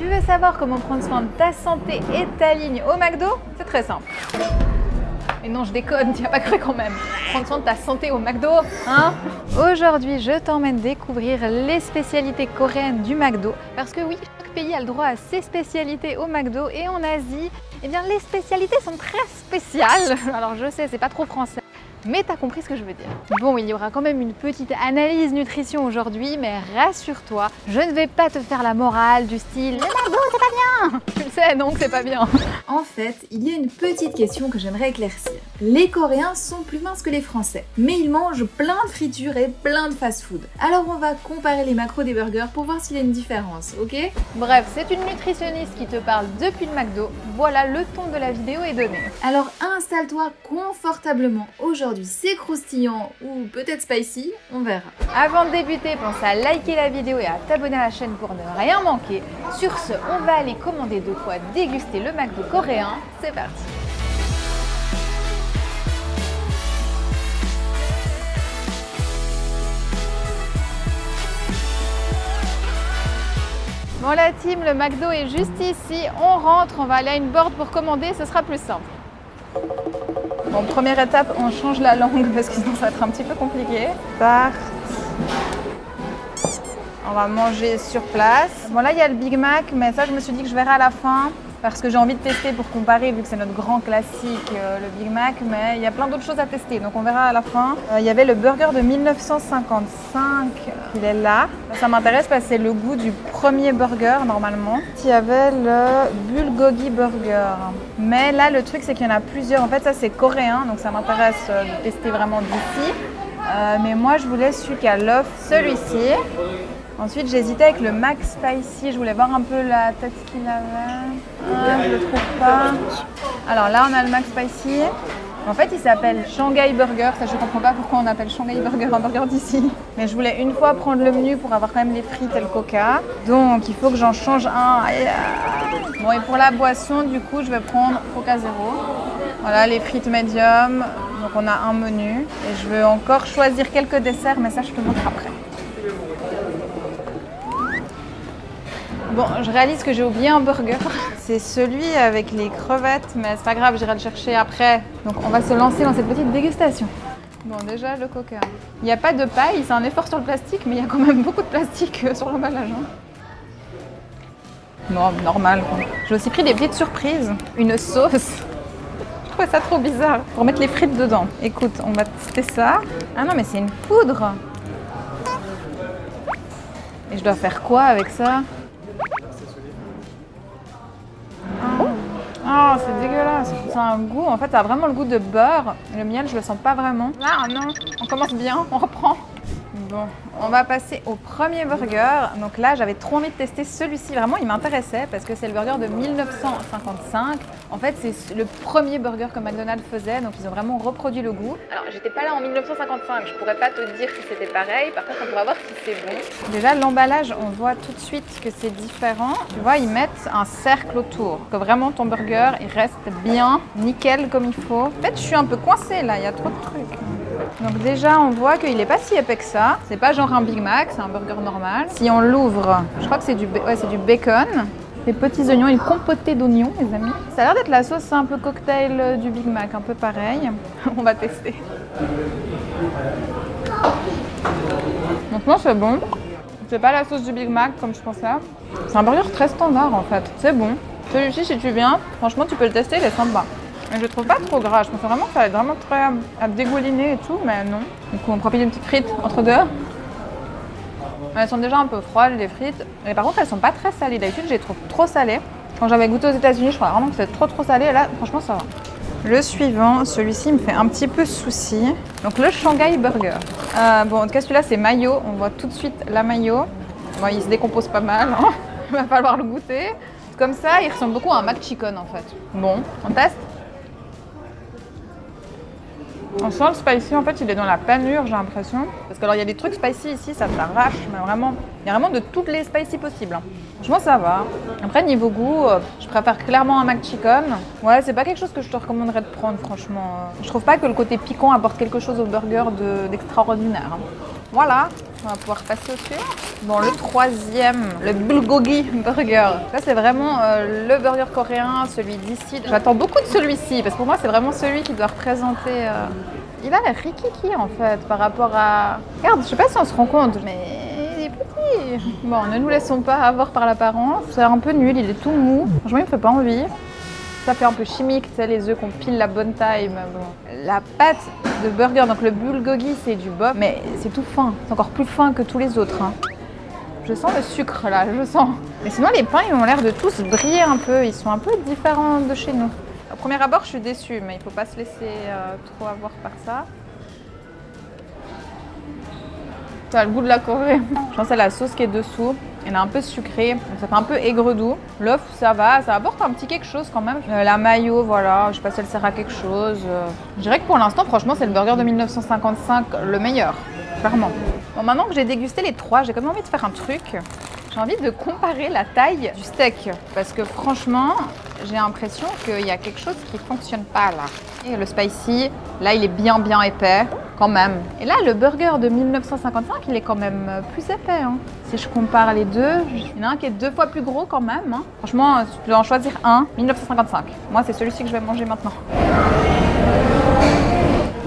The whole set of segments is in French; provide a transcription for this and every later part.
Tu veux savoir comment prendre soin de ta santé et de ta ligne au McDo? C'est très simple. Mais non, je déconne, tu n'as pas cru quand même. Prendre soin de ta santé au McDo, hein? Aujourd'hui, je t'emmène découvrir les spécialités coréennes du McDo. Parce que oui, chaque pays a le droit à ses spécialités au McDo. Et en Asie, eh bien, les spécialités sont très spéciales. Alors je sais, c'est pas trop français. Mais t'as compris ce que je veux dire. Bon, il y aura quand même une petite analyse nutrition aujourd'hui, mais rassure-toi, je ne vais pas te faire la morale du style « Le McDo, c'est pas bien !» Tu le sais, donc c'est pas bien. En fait, il y a une petite question que j'aimerais éclaircir. Les Coréens sont plus minces que les Français, mais ils mangent plein de fritures et plein de fast-food. Alors on va comparer les macros des burgers pour voir s'il y a une différence, ok? Bref, c'est une nutritionniste qui te parle depuis le McDo. Voilà, le ton de la vidéo est donné. Alors installe-toi confortablement. Aujourd'hui, c'est croustillant ou peut-être spicy, on verra. Avant de débuter, pense à liker la vidéo et à t'abonner à la chaîne pour ne rien manquer. Sur ce, on va aller commander de quoi déguster le McDo coréen. C'est parti! Bon la team, le McDo est juste ici. On rentre, on va aller à une board pour commander, ce sera plus simple. Bon, première étape, on change la langue parce que sinon ça va être un petit peu compliqué. Tarte. On va manger sur place. Bon là il y a le Big Mac, mais ça je me suis dit que je verrai à la fin parce que j'ai envie de tester pour comparer vu que c'est notre grand classique, le Big Mac, mais il y a plein d'autres choses à tester, donc on verra à la fin. Il y avait le burger de 1955, il est là. Ça m'intéresse parce que c'est le goût du premier burger normalement. Il y avait le Bulgogi Burger, mais là le truc c'est qu'il y en a plusieurs. En fait ça c'est coréen, donc ça m'intéresse de tester vraiment d'ici. Mais moi je voulais celui qui a l'œuf, celui-ci. Ensuite, j'hésitais avec le Mac Spicy. Je voulais voir un peu la tête qu'il avait. Je le trouve pas. Alors là, on a le Mac Spicy. En fait, il s'appelle Shanghai Burger. Ça, je comprends pas pourquoi on appelle Shanghai Burger un burger d'ici. Mais je voulais une fois prendre le menu pour avoir quand même les frites et le coca. Donc, il faut que j'en change un. Bon, et pour la boisson, du coup, je vais prendre Coca Zéro. Voilà, les frites médium. Donc, on a un menu. Et je veux encore choisir quelques desserts, mais ça, je te montre après. Bon, je réalise que j'ai oublié un burger. C'est celui avec les crevettes, mais c'est pas grave, j'irai le chercher après. Donc on va se lancer dans cette petite dégustation. Bon, déjà le coca. Il n'y a pas de paille, c'est un effort sur le plastique, mais il y a quand même beaucoup de plastique sur l'emballage. Non, normal quoi. J'ai aussi pris des petites surprises. Une sauce. Je trouvais ça trop bizarre. Pour mettre les frites dedans. Écoute, on va tester ça. Ah non, mais c'est une poudre. Et je dois faire quoi avec ça? Oh, c'est dégueulasse. C'est un goût, en fait, ça a vraiment le goût de beurre. Le miel, je le sens pas vraiment. Ah non, on commence bien, on reprend. Bon, on va passer au premier burger. Donc là, j'avais trop envie de tester celui-ci. Vraiment, il m'intéressait parce que c'est le burger de 1955. En fait, c'est le premier burger que McDonald's faisait. Donc, ils ont vraiment reproduit le goût. Alors, j'étais pas là en 1955. Je pourrais pas te dire si c'était pareil. Par contre, on pourra voir si c'est bon. Déjà, l'emballage, on voit tout de suite que c'est différent. Tu vois, ils mettent un cercle autour. Que vraiment, ton burger, il reste bien, nickel comme il faut. En fait, je suis un peu coincée là. Il y a trop de trucs. Donc déjà, on voit qu'il n'est pas si épais que ça. C'est pas genre un Big Mac, c'est un burger normal. Si on l'ouvre, je crois que c'est du bacon. Des petits oignons, une compotée d'oignons, les amis. Ça a l'air d'être la sauce un peu cocktail du Big Mac, un peu pareil. On va tester. Donc non, c'est bon. C'est pas la sauce du Big Mac comme je pensais. C'est un burger très standard en fait. C'est bon. Celui-ci, si tu viens, franchement, tu peux le tester, il est sympa. Mais je le trouve pas trop gras, je pensais vraiment que ça allait être vraiment très à dégouliner et tout, mais non. Du coup, on profite d'une petite frite entre deux. Elles sont déjà un peu froides, les frites. Mais par contre, elles sont pas très salées. D'habitude, je les trouve trop salées. Quand j'avais goûté aux États-Unis, je crois vraiment que c'était trop salé. Et là, franchement, ça va. Le suivant, celui-ci me fait un petit peu souci. Donc, le Shanghai Burger. Bon, en tout cas, celui-là, c'est mayo. On voit tout de suite la mayo. Bon, il se décompose pas mal. Hein. Il va falloir le goûter. Comme ça, il ressemble beaucoup à un McChicken, en fait. Bon, on teste. On sent le spicy, en fait, il est dans la panure, j'ai l'impression. Parce que alors, il y a des trucs spicy ici, ça t'arrache, mais vraiment, il y a vraiment de toutes les spicy possibles. Franchement, ça va. Après, niveau goût, je préfère clairement un McChicken. Ouais, c'est pas quelque chose que je te recommanderais de prendre, franchement. Je trouve pas que le côté piquant apporte quelque chose au burger d'extraordinaire. Voilà, on va pouvoir passer au suivant. Bon, le troisième, le bulgogi burger. Ça, c'est vraiment le burger coréen, celui d'ici. J'attends beaucoup de celui-ci, parce que pour moi, c'est vraiment celui qui doit représenter... Il a l'air rikiki, en fait, par rapport à... Regarde, je sais pas si on se rend compte, mais il est petit. Bon, ne nous laissons pas avoir par l'apparence. C'est un peu nul, il est tout mou. Franchement, il me fait pas envie. Ça fait un peu chimique, tu sais, les œufs qu'on pile la bonne taille. Mais bon. La pâte de burger, donc le bulgogi, c'est du bœuf, mais c'est tout fin. C'est encore plus fin que tous les autres. Hein. Je sens le sucre là, je sens. Mais sinon, les pains, ils ont l'air de tous briller un peu. Ils sont un peu différents de chez nous. Au premier abord, je suis déçue, mais il ne faut pas se laisser trop avoir par ça. Ça a le goût de la Corée. Je pense à la sauce qui est dessous. Elle est un peu sucrée, donc ça fait un peu aigre-doux. L'œuf, ça va, ça apporte un petit quelque chose quand même. La mayo, voilà, je sais pas si elle sert à quelque chose. Je dirais que pour l'instant, franchement, c'est le burger de 1955 le meilleur, clairement. Bon, maintenant que j'ai dégusté les trois, j'ai quand même envie de faire un truc. J'ai envie de comparer la taille du steak. Parce que franchement, j'ai l'impression qu'il y a quelque chose qui ne fonctionne pas là. Et le spicy, là, il est bien épais, quand même. Et là, le burger de 1955, il est quand même plus épais. Hein. Si je compare les deux, il y en a un qui est 2 fois plus gros quand même. Hein. Franchement, tu dois en choisir un, 1955. Moi, c'est celui-ci que je vais manger maintenant.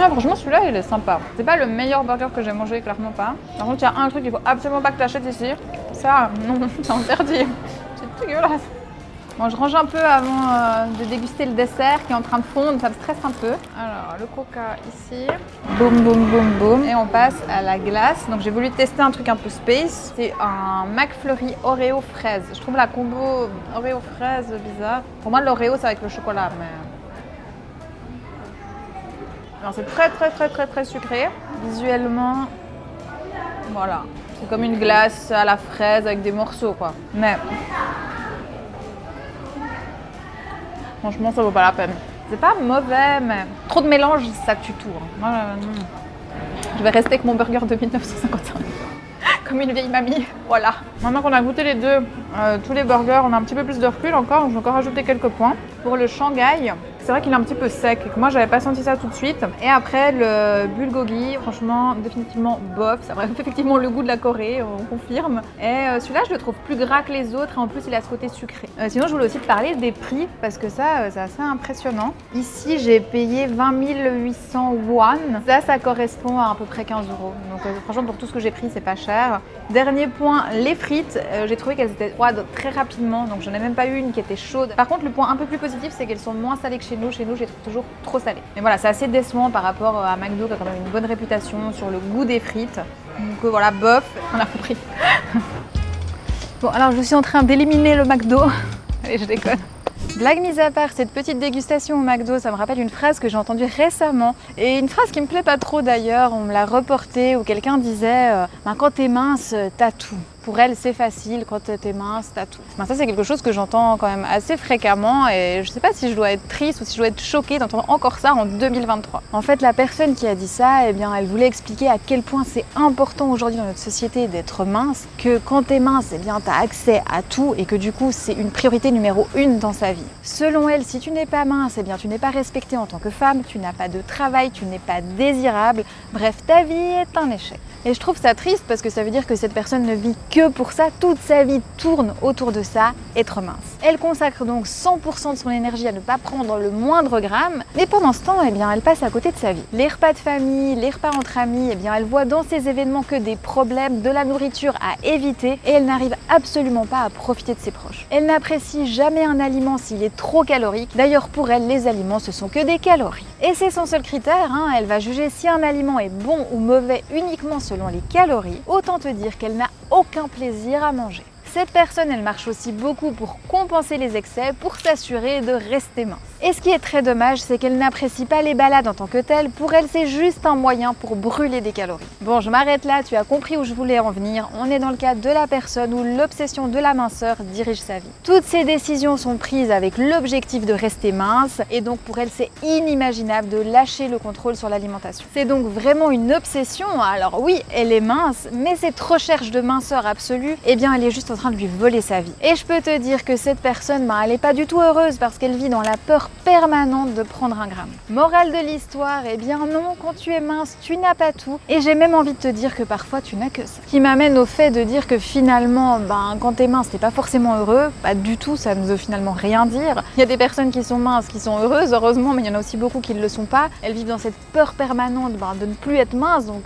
Ah, franchement, celui-là, il est sympa. C'est pas le meilleur burger que j'ai mangé, clairement pas. Par contre, il y a un truc qu'il faut absolument pas que tu achètes ici. Ça, non, c'est interdit. C'est dégueulasse. Bon, je range un peu avant de déguster le dessert qui est en train de fondre, ça me stresse un peu. Alors, le coca ici. Boum, boum, boum, boum. Et on passe à la glace. Donc, j'ai voulu tester un truc un peu space. C'est un McFlurry Oreo fraise. Je trouve la combo Oreo fraise bizarre. Pour moi, l'Oreo, c'est avec le chocolat, mais... Alors, c'est très sucré. Visuellement, voilà. C'est comme une glace à la fraise avec des morceaux, quoi. Mais... franchement, ça vaut pas la peine. C'est pas mauvais, mais trop de mélange, ça tue tout. Hein. Moi, je vais rester avec mon burger de 1955. Comme une vieille mamie. Voilà. Maintenant qu'on a goûté les deux, tous les burgers, on a un petit peu plus de recul encore. Je vais encore rajouter quelques points. Pour le Shanghai, c'est vrai qu'il est un petit peu sec. Et que moi, j'avais pas senti ça tout de suite. Et après, le bulgogi, franchement, définitivement bof. Ça a effectivement le goût de la Corée, on confirme. Et celui-là, je le trouve plus gras que les autres. Et en plus, il a ce côté sucré. Sinon, je voulais aussi te parler des prix parce que ça, c'est assez impressionnant. Ici, j'ai payé 20 800 won. Ça correspond à peu près 15 €. Donc, franchement, pour tout ce que j'ai pris, c'est pas cher. Dernier point, les frites. J'ai trouvé qu'elles étaient froides très rapidement. Donc, j'en ai même pas eu une qui était chaude. Par contre, le point un peu plus positif, c'est qu'elles sont moins salées que chez nous. Chez nous, je les trouve toujours trop salées. Mais voilà, c'est assez décevant par rapport à McDo qui a quand même une bonne réputation sur le goût des frites. Donc voilà, bof, on a compris. Bon, alors je suis en train d'éliminer le McDo. Allez, je déconne. Blague mise à part, cette petite dégustation au McDo, ça me rappelle une phrase que j'ai entendue récemment. Et une phrase qui me plaît pas trop d'ailleurs, on me l'a reportée où quelqu'un disait quand t'es mince, t'as tout. Pour elle, c'est facile, quand t'es mince, t'as tout. Ben, ça, c'est quelque chose que j'entends quand même assez fréquemment et je sais pas si je dois être triste ou si je dois être choquée d'entendre encore ça en 2023. En fait, la personne qui a dit ça, eh bien, elle voulait expliquer à quel point c'est important aujourd'hui dans notre société d'être mince, que quand t'es mince, eh bien, t'as accès à tout et que du coup, c'est une priorité numéro 1 dans sa vie. Selon elle, si tu n'es pas mince, eh bien, tu n'es pas respectée en tant que femme, tu n'as pas de travail, tu n'es pas désirable. Bref, ta vie est un échec. Et je trouve ça triste parce que ça veut dire que cette personne ne vit que pour ça, toute sa vie tourne autour de ça, être mince. Elle consacre donc 100% de son énergie à ne pas prendre le moindre gramme, mais pendant ce temps, eh bien, elle passe à côté de sa vie. Les repas de famille, les repas entre amis, eh bien, elle voit dans ces événements que des problèmes, de la nourriture à éviter et elle n'arrive absolument pas à profiter de ses proches. Elle n'apprécie jamais un aliment s'il est trop calorique. D'ailleurs, pour elle, les aliments, ce sont que des calories. Et c'est son seul critère, hein. Elle va juger si un aliment est bon ou mauvais uniquement selon les calories. Autant te dire qu'elle n'a aucun plaisir à manger. Cette personne, elle marche aussi beaucoup pour compenser les excès, pour s'assurer de rester mince. Et ce qui est très dommage, c'est qu'elle n'apprécie pas les balades en tant que telles. Pour elle, c'est juste un moyen pour brûler des calories. Bon, je m'arrête là, tu as compris où je voulais en venir. On est dans le cas de la personne où l'obsession de la minceur dirige sa vie. Toutes ces décisions sont prises avec l'objectif de rester mince et donc pour elle, c'est inimaginable de lâcher le contrôle sur l'alimentation. C'est donc vraiment une obsession. Alors oui, elle est mince, mais cette recherche de minceur absolue, eh bien, elle est juste en train train de lui voler sa vie. Et je peux te dire que cette personne, elle n'est pas du tout heureuse parce qu'elle vit dans la peur permanente de prendre un gramme. Morale de l'histoire, eh bien non, quand tu es mince, tu n'as pas tout. Et j'ai même envie de te dire que parfois tu n'as que ça. Ce qui m'amène au fait de dire que finalement, quand tu es mince, t'es pas forcément heureux. Pas du tout, ça ne veut finalement rien dire. Il y a des personnes qui sont minces, qui sont heureuses, heureusement, mais il y en a aussi beaucoup qui ne le sont pas. Elles vivent dans cette peur permanente de ne plus être mince, donc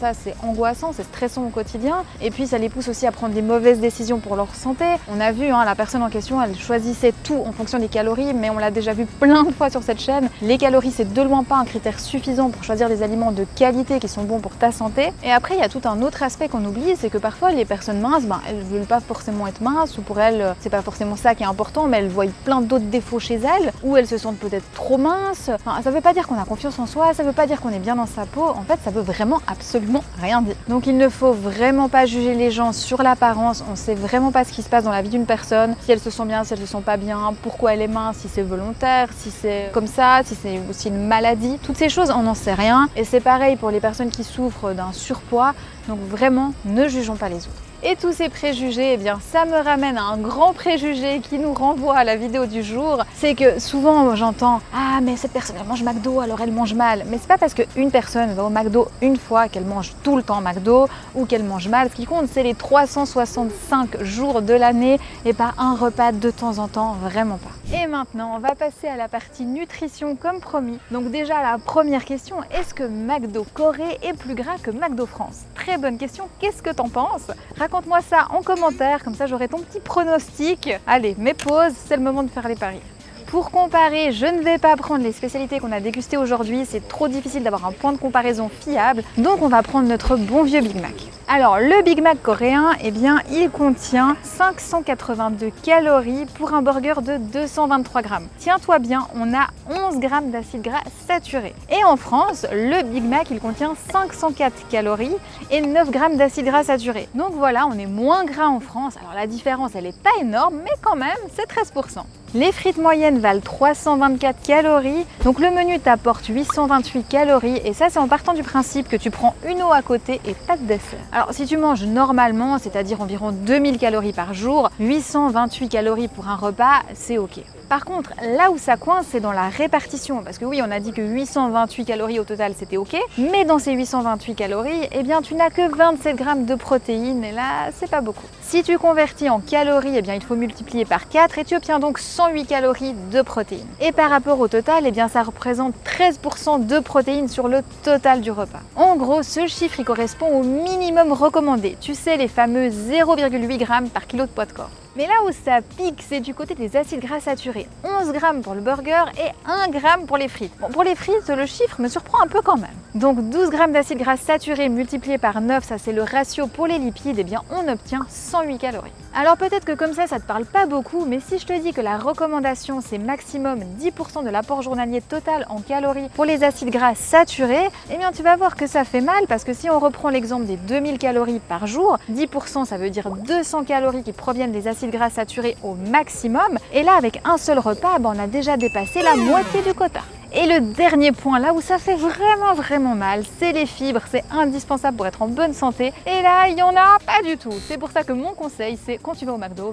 ça c'est angoissant, c'est stressant au quotidien. Et puis ça les pousse aussi à prendre des mauvaises décisions pour leur santé. On a vu, la personne en question, elle choisissait tout en fonction des calories, mais on l'a déjà vu plein de fois sur cette chaîne. Les calories, c'est de loin pas un critère suffisant pour choisir des aliments de qualité qui sont bons pour ta santé. Et après, il y a tout un autre aspect qu'on oublie, c'est que parfois les personnes minces, elles ne veulent pas forcément être minces, ou pour elles, c'est pas forcément ça qui est important, mais elles voient plein d'autres défauts chez elles, ou elles se sentent peut-être trop minces. Ça veut pas dire qu'on a confiance en soi, ça veut pas dire qu'on est bien dans sa peau, en fait ça veut vraiment absolument rien dire. Donc il ne faut vraiment pas juger les gens sur l'apparence, on sait vraiment pas ce qui se passe dans la vie d'une personne, si elle se sent bien, si elle se sent pas bien, pourquoi elle est mince, si c'est volontaire, si c'est comme ça, si c'est aussi une maladie, toutes ces choses on n'en sait rien. Et c'est pareil pour les personnes qui souffrent d'un surpoids, donc vraiment ne jugeons pas les autres. Et tous ces préjugés, eh bien ça me ramène à un grand préjugé qui nous renvoie à la vidéo du jour. C'est que souvent j'entends « Ah mais cette personne elle mange McDo alors elle mange mal ». Mais c'est pas parce qu'une personne va au McDo une fois qu'elle mange tout le temps McDo ou qu'elle mange mal. Ce qui compte c'est les 365 jours de l'année et pas un repas de temps en temps, vraiment pas. Et maintenant on va passer à la partie nutrition comme promis. Donc déjà la première question, est-ce que McDo Corée est plus gras que McDo France? Très bonne question, qu'est-ce que t'en penses? Raconte-moi ça en commentaire, comme ça j'aurai ton petit pronostic. Allez, mets pause, c'est le moment de faire les paris. Pour comparer, je ne vais pas prendre les spécialités qu'on a dégustées aujourd'hui, c'est trop difficile d'avoir un point de comparaison fiable, donc on va prendre notre bon vieux Big Mac. Alors le Big Mac coréen, eh bien il contient 582 calories pour un burger de 223 grammes. Tiens-toi bien, on a 11 grammes d'acides gras saturés. Et en France, le Big Mac il contient 504 calories et 9 grammes d'acides gras saturés. Donc voilà, on est moins gras en France. Alors la différence elle n'est pas énorme, mais quand même c'est 13%. Les frites moyennes valent 324 calories, donc le menu t'apporte 828 calories et ça c'est en partant du principe que tu prends une eau à côté et pas de dessert. Alors si tu manges normalement, c'est-à-dire environ 2000 calories par jour, 828 calories pour un repas, c'est ok. Par contre, là où ça coince, c'est dans la répartition. Parce que oui, on a dit que 828 calories au total, c'était ok. Mais dans ces 828 calories, eh bien, tu n'as que 27 grammes de protéines. Et là, c'est pas beaucoup. Si tu convertis en calories, eh bien, il faut multiplier par 4 et tu obtiens donc 108 calories de protéines. Et par rapport au total, eh bien, ça représente 13% de protéines sur le total du repas. En gros, ce chiffre, il correspond au minimum recommandé. Tu sais, les fameux 0,8 grammes par kilo de poids de corps. Mais là où ça pique, c'est du côté des acides gras saturés. 11 grammes pour le burger et 1 gramme pour les frites. Bon, pour les frites, le chiffre me surprend un peu quand même. Donc 12 grammes d'acides gras saturés multipliés par 9, ça c'est le ratio pour les lipides, et bien on obtient 108 calories. Alors peut-être que comme ça te parle pas beaucoup, mais si je te dis que la recommandation c'est maximum 10% de l'apport journalier total en calories pour les acides gras saturés, eh bien tu vas voir que ça fait mal parce que si on reprend l'exemple des 2000 calories par jour, 10% ça veut dire 200 calories qui proviennent des acides gras saturés au maximum, et là avec un seul repas, on a déjà dépassé la moitié du quota. Et le dernier point, là où ça fait vraiment mal, c'est les fibres, c'est indispensable pour être en bonne santé. Et là, il n'y en a pas du tout. C'est pour ça que mon conseil, c'est quand tu vas au McDo,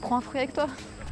prends un fruit avec toi.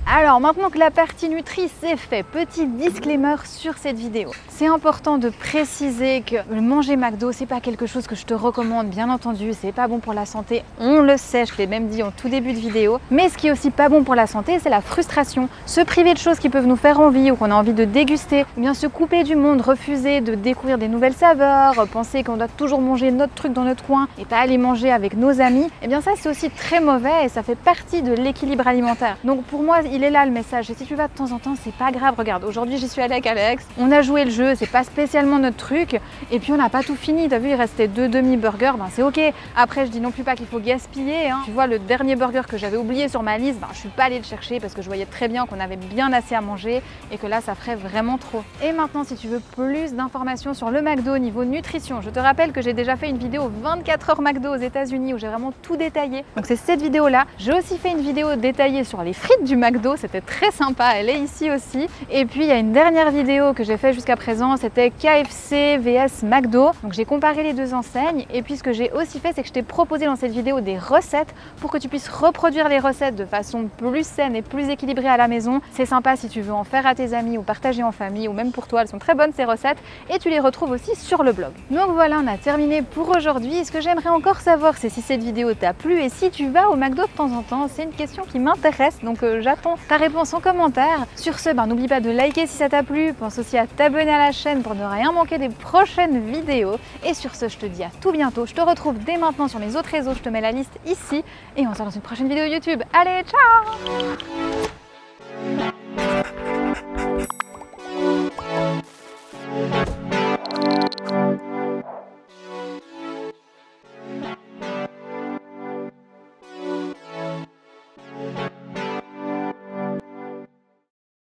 Alors maintenant que la partie nutri c'est fait, petit disclaimer sur cette vidéo. C'est important de préciser que manger McDo c'est pas quelque chose que je te recommande, bien entendu, c'est pas bon pour la santé, on le sait, je te l'ai même dit en tout début de vidéo. Mais ce qui est aussi pas bon pour la santé, c'est la frustration. Se priver de choses qui peuvent nous faire envie ou qu'on a envie de déguster, ou bien se couper du monde, refuser de découvrir des nouvelles saveurs, penser qu'on doit toujours manger notre truc dans notre coin et pas aller manger avec nos amis, et bien ça c'est aussi très mauvais et ça fait partie de l'équilibre alimentaire. Donc pour moi, il est là le message, et si tu vas de temps en temps, c'est pas grave. Regarde, aujourd'hui j'y suis allée avec Alex, on a joué le jeu, c'est pas spécialement notre truc, et puis on n'a pas tout fini, t'as vu, il restait 2 demi-burgers, c'est ok. Après je dis non plus pas qu'il faut gaspiller, hein. Tu vois, le dernier burger que j'avais oublié sur ma liste, je suis pas allée le chercher parce que je voyais très bien qu'on avait bien assez à manger et que là ça ferait vraiment trop. Et maintenant, si tu veux plus d'informations sur le McDo niveau nutrition, je te rappelle que j'ai déjà fait une vidéo 24 heures McDo aux États-Unis où j'ai vraiment tout détaillé, donc c'est cette vidéo là. J'ai aussi fait une vidéo détaillée sur les frites du McDo McDo, c'était très sympa, elle est ici aussi. Et puis il y a une dernière vidéo que j'ai fait jusqu'à présent, c'était KFC vs McDo. Donc j'ai comparé les deux enseignes et puis ce que j'ai aussi fait, c'est que je t'ai proposé dans cette vidéo des recettes pour que tu puisses reproduire les recettes de façon plus saine et plus équilibrée à la maison. C'est sympa si tu veux en faire à tes amis ou partager en famille ou même pour toi, elles sont très bonnes ces recettes et tu les retrouves aussi sur le blog. Donc voilà, on a terminé pour aujourd'hui. Et ce que j'aimerais encore savoir, c'est si cette vidéo t'a plu et si tu vas au McDo de temps en temps. C'est une question qui m'intéresse, donc j'attends ta réponse en commentaire. Sur ce, n'oublie pas de liker si ça t'a plu, pense aussi à t'abonner à la chaîne pour ne rien manquer des prochaines vidéos. Et sur ce, je te dis à tout bientôt. Je te retrouve dès maintenant sur mes autres réseaux, je te mets la liste ici et on se retrouve dans une prochaine vidéo YouTube. Allez, ciao!